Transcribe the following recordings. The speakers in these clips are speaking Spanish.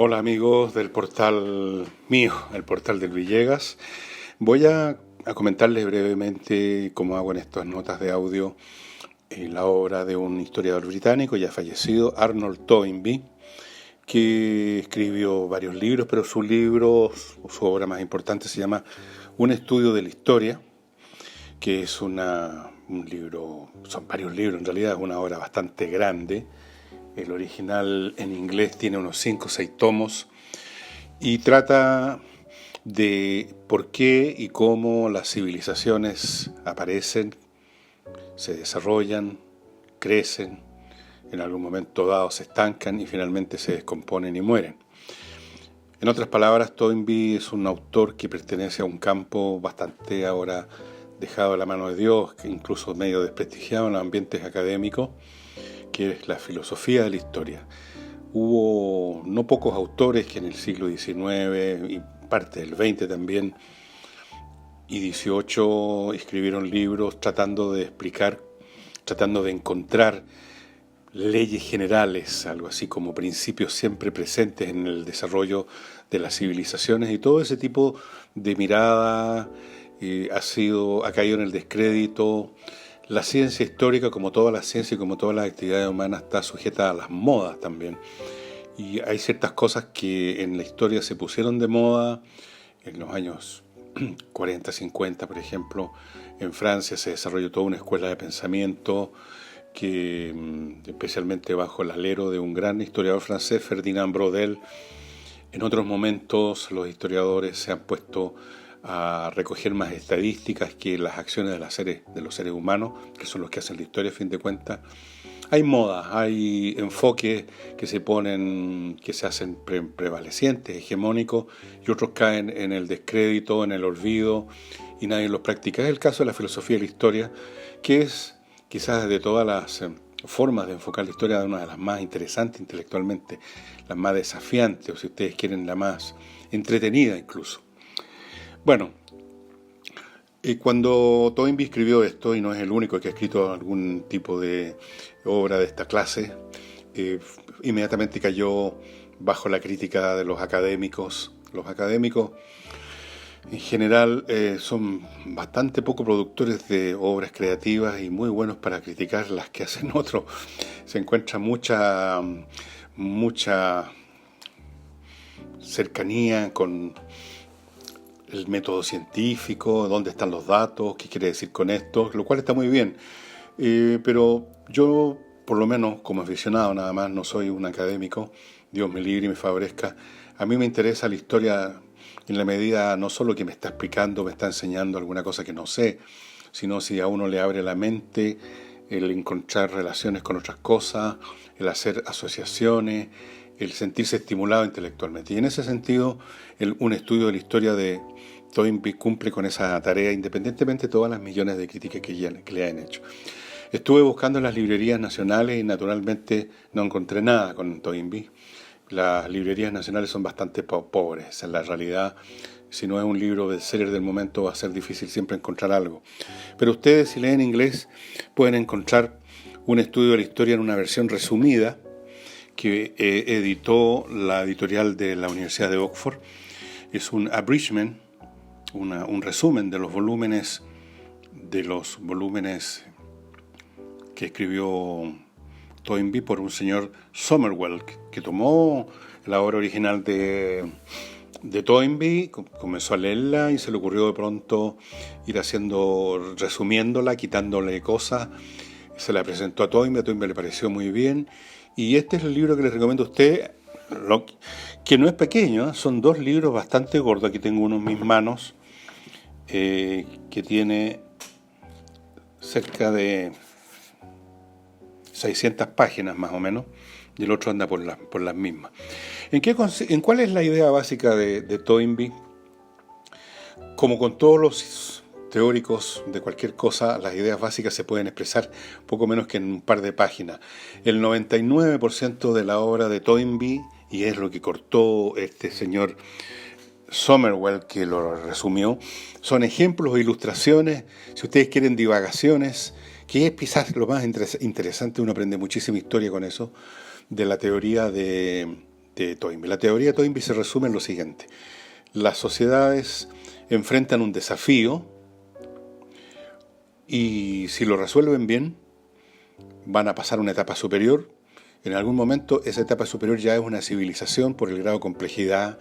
Hola amigos del portal mío, el portal del Villegas. Voy a comentarles brevemente, como hago en estas notas de audio, la obra de un historiador británico ya fallecido, Arnold Toynbee, que escribió varios libros, pero su obra más importante se llama Un estudio de la historia, que es un libro, son varios libros en realidad, es una obra bastante grande. El original en inglés tiene unos 5 o 6 tomos y trata de por qué y cómo las civilizaciones aparecen, se desarrollan, crecen, en algún momento dado se estancan y finalmente se descomponen y mueren. En otras palabras, Toynbee es un autor que pertenece a un campo bastante ahora dejado a la mano de Dios, que incluso medio desprestigiado en los ambientes académicos, que es la filosofía de la historia. Hubo no pocos autores que en el siglo XIX y parte del XX también y XVIII escribieron libros tratando de explicar, tratando de encontrar leyes generales, algo así como principios siempre presentes en el desarrollo de las civilizaciones, y todo ese tipo de mirada ha caído en el descrédito. La ciencia histórica, como toda la ciencia y como todas las actividades humanas, está sujeta a las modas también. Y hay ciertas cosas que en la historia se pusieron de moda en los años 40, 50, por ejemplo. En Francia se desarrolló toda una escuela de pensamiento que, especialmente bajo el alero de un gran historiador francés, Ferdinand Braudel. En otros momentos los historiadores se han puesto a recoger más estadísticas que las acciones de los seres humanos, que son los que hacen la historia a fin de cuentas. Hay modas, hay enfoques que se ponen, que se hacen prevalecientes, hegemónicos, y otros caen en el descrédito, en el olvido, y nadie los practica. Es el caso de la filosofía de la historia, que es quizás de todas las formas de enfocar la historia, una de las más interesantes intelectualmente, la más desafiante, o si ustedes quieren, la más entretenida incluso. Bueno, cuando Toynbee escribió esto, y no es el único que ha escrito algún tipo de obra de esta clase, inmediatamente cayó bajo la crítica de los académicos. Los académicos en general son bastante poco productores de obras creativas y muy buenos para criticar las que hacen otros. Se encuentra mucha cercanía con el método científico, dónde están los datos, qué quiere decir con esto, lo cual está muy bien. Pero yo, por lo menos como aficionado nada más, no soy un académico, Dios me libre y me favorezca. A mí me interesa la historia en la medida no solo que me está explicando, me está enseñando alguna cosa que no sé, sino si a uno le abre la mente, el encontrar relaciones con otras cosas, el hacer asociaciones, el sentirse estimulado intelectualmente. Y en ese sentido, un estudio de la historia de Toynbee cumple con esa tarea, independientemente de todas las millones de críticas que le han hecho. Estuve buscando en las librerías nacionales y naturalmente no encontré nada con Toynbee. Las librerías nacionales son bastante pobres. En la realidad, si no es un libro bestseller del momento, va a ser difícil siempre encontrar algo. Pero ustedes, si leen inglés, pueden encontrar un estudio de la historia en una versión resumida que editó la editorial de la Universidad de Oxford. Es un abridgment, un resumen de los volúmenes que escribió Toynbee por un señor Somervell, que tomó la obra original de Toynbee, comenzó a leerla y se le ocurrió de pronto ir resumiéndola, quitándole cosas. Se la presentó a Toynbee le pareció muy bien, y este es el libro que les recomiendo a usted, que no es pequeño, son 2 libros bastante gordos. Aquí tengo uno en mis manos, que tiene cerca de 600 páginas más o menos, y el otro anda por las mismas. ¿En cuál es la idea básica de Toynbee? Como con todos los teóricos de cualquier cosa, las ideas básicas se pueden expresar poco menos que en un par de páginas. El 99% de la obra de Toynbee, y es lo que cortó este señor Somervell, que lo resumió, son ejemplos o ilustraciones, si ustedes quieren, divagaciones, que es quizás lo más interesante. Uno aprende muchísima historia con eso, de la teoría de de Toynbee. La teoría de Toynbee se resume en lo siguiente. Las sociedades enfrentan un desafío y si lo resuelven bien, van a pasar a una etapa superior. En algún momento esa etapa superior ya es una civilización por el grado de complejidad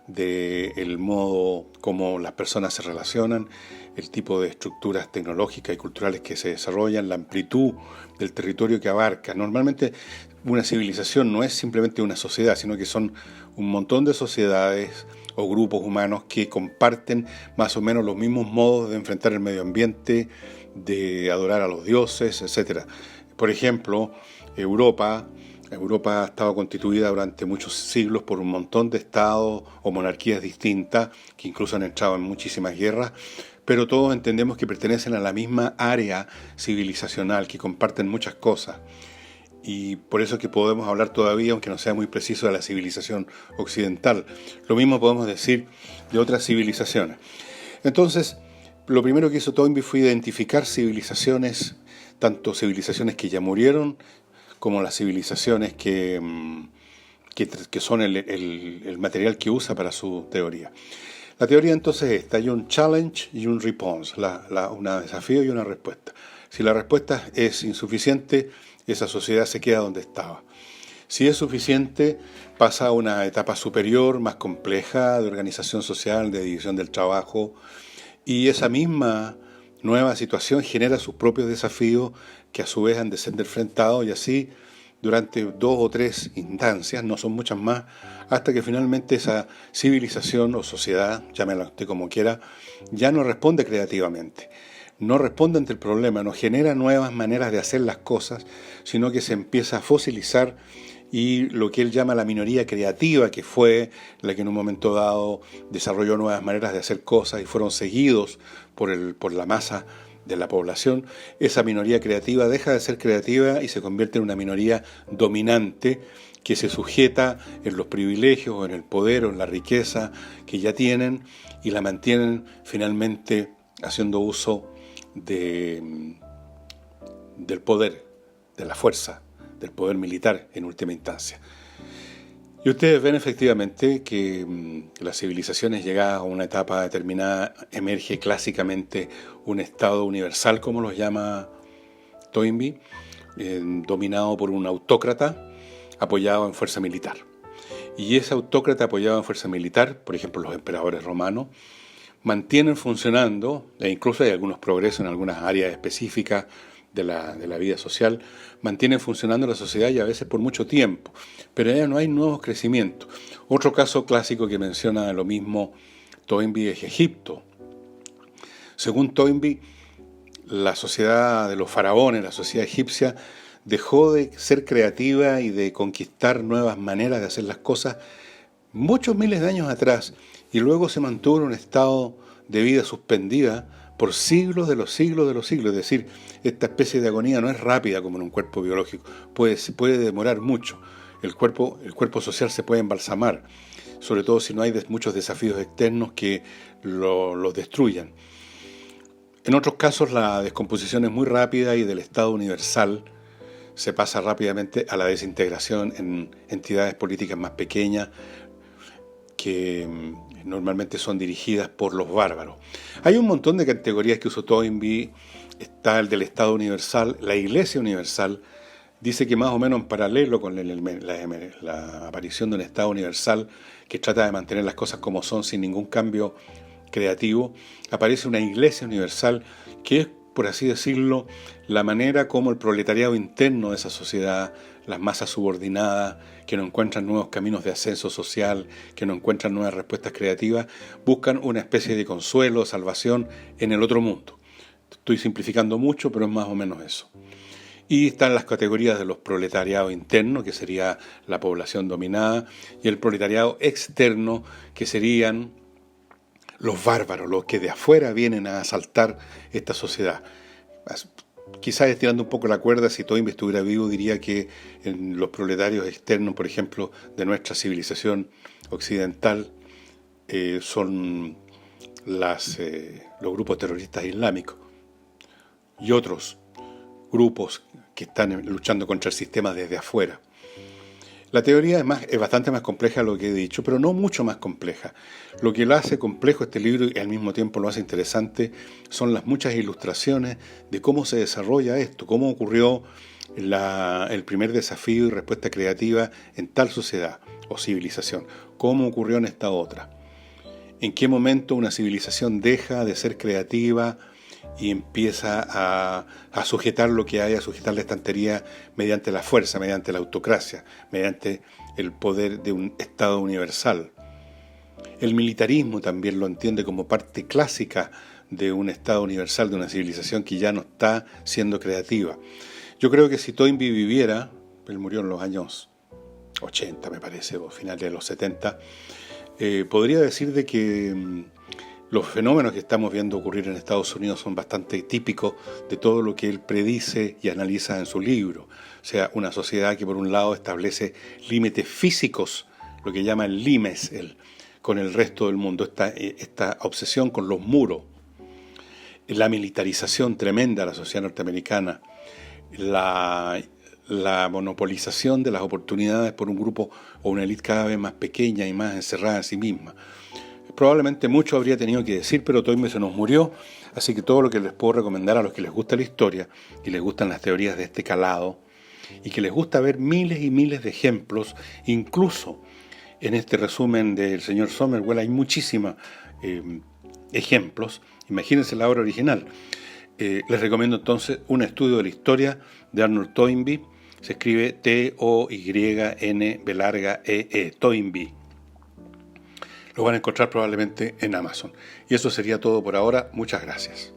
del modo como las personas se relacionan, el tipo de estructuras tecnológicas y culturales que se desarrollan, la amplitud del territorio que abarca. Normalmente una civilización no es simplemente una sociedad, sino que son un montón de sociedades o grupos humanos que comparten más o menos los mismos modos de enfrentar el medio ambiente, de adorar a los dioses, etc. Por ejemplo, Europa ha estado constituida durante muchos siglos por un montón de estados o monarquías distintas, que incluso han entrado en muchísimas guerras, pero todos entendemos que pertenecen a la misma área civilizacional, que comparten muchas cosas. Y por eso es que podemos hablar todavía, aunque no sea muy preciso, de la civilización occidental. Lo mismo podemos decir de otras civilizaciones. Entonces, lo primero que hizo Toynbee fue identificar civilizaciones, tanto civilizaciones que ya murieron, como las civilizaciones que son el material que usa para su teoría. La teoría entonces es esta, hay un challenge y un response, un desafío y una respuesta. Si la respuesta es insuficiente, esa sociedad se queda donde estaba. Si es suficiente, pasa a una etapa superior, más compleja, de organización social, de división del trabajo, y esa misma nueva situación genera sus propios desafíos que a su vez han de ser enfrentados y así durante 2 o 3 instancias, no son muchas más, hasta que finalmente esa civilización o sociedad, llámela usted como quiera, ya no responde creativamente, no responde ante el problema, no genera nuevas maneras de hacer las cosas, sino que se empieza a fosilizar y lo que él llama la minoría creativa, que fue la que en un momento dado desarrolló nuevas maneras de hacer cosas y fueron seguidos por la masa de la población, esa minoría creativa deja de ser creativa y se convierte en una minoría dominante que se sujeta en los privilegios o en el poder o en la riqueza que ya tienen y la mantienen finalmente haciendo uso del poder, de la fuerza, del poder militar en última instancia. Y ustedes ven efectivamente que las civilizaciones llegadas a una etapa determinada emerge clásicamente un Estado universal, como los llama Toynbee, dominado por un autócrata apoyado en fuerza militar. Y ese autócrata apoyado en fuerza militar, por ejemplo los emperadores romanos, mantienen funcionando, e incluso hay algunos progresos en algunas áreas específicas de la vida social, mantienen funcionando la sociedad y a veces por mucho tiempo, pero ya no hay nuevos crecimientos. Otro caso clásico que menciona lo mismo Toynbee es Egipto. Según Toynbee, la sociedad de los faraones, la sociedad egipcia, dejó de ser creativa y de conquistar nuevas maneras de hacer las cosas muchos miles de años atrás y luego se mantuvo en un estado de vida suspendida por siglos de los siglos de los siglos. Es decir, esta especie de agonía no es rápida como en un cuerpo biológico, puede demorar mucho. El cuerpo social se puede embalsamar, sobre todo si no hay muchos desafíos externos que lo destruyan. En otros casos la descomposición es muy rápida y del estado universal se pasa rápidamente a la desintegración en entidades políticas más pequeñas que normalmente son dirigidas por los bárbaros. Hay un montón de categorías que usó Toynbee. Está el del Estado Universal, la Iglesia Universal. Dice que más o menos en paralelo con la aparición de un Estado Universal que trata de mantener las cosas como son sin ningún cambio creativo, aparece una Iglesia Universal que es, por así decirlo, la manera como el proletariado interno de esa sociedad, las masas subordinadas, que no encuentran nuevos caminos de ascenso social, que no encuentran nuevas respuestas creativas, buscan una especie de consuelo, salvación en el otro mundo. Estoy simplificando mucho, pero es más o menos eso. Y están las categorías de los proletariados internos, que sería la población dominada, y el proletariado externo, que serían los bárbaros, los que de afuera vienen a asaltar esta sociedad. Quizás estirando un poco la cuerda, si Toynbee estuviera vivo, diría que en los proletarios externos, por ejemplo, de nuestra civilización occidental, son los grupos terroristas islámicos y otros grupos que están luchando contra el sistema desde afuera. La teoría es bastante más compleja de lo que he dicho, pero no mucho más compleja. Lo que lo hace complejo este libro y al mismo tiempo lo hace interesante son las muchas ilustraciones de cómo se desarrolla esto, cómo ocurrió el primer desafío y respuesta creativa en tal sociedad o civilización, cómo ocurrió en esta otra. En qué momento una civilización deja de ser creativa y empieza a sujetar lo que hay, a sujetar la estantería mediante la fuerza, mediante la autocracia, mediante el poder de un Estado universal. El militarismo también lo entiende como parte clásica de un Estado universal, de una civilización que ya no está siendo creativa. Yo creo que si Toynbee viviera, él murió en los años 80 me parece, o finales de los 70, podría decir de que los fenómenos que estamos viendo ocurrir en Estados Unidos son bastante típicos de todo lo que él predice y analiza en su libro. O sea, una sociedad que por un lado establece límites físicos, lo que llama el limes, con el resto del mundo, esta obsesión con los muros, la militarización tremenda de la sociedad norteamericana, la monopolización de las oportunidades por un grupo o una élite cada vez más pequeña y más encerrada en sí misma. Probablemente mucho habría tenido que decir, pero Toynbee se nos murió, así que todo lo que les puedo recomendar a los que les gusta la historia y les gustan las teorías de este calado y que les gusta ver miles y miles de ejemplos, incluso en este resumen del señor Somerville hay muchísimos ejemplos. Imagínense la obra original. Les recomiendo entonces un estudio de la historia de Arnold Toynbee. Se escribe T-O-Y-N-B-E, Toynbee. Lo van a encontrar probablemente en Amazon. Y eso sería todo por ahora. Muchas gracias.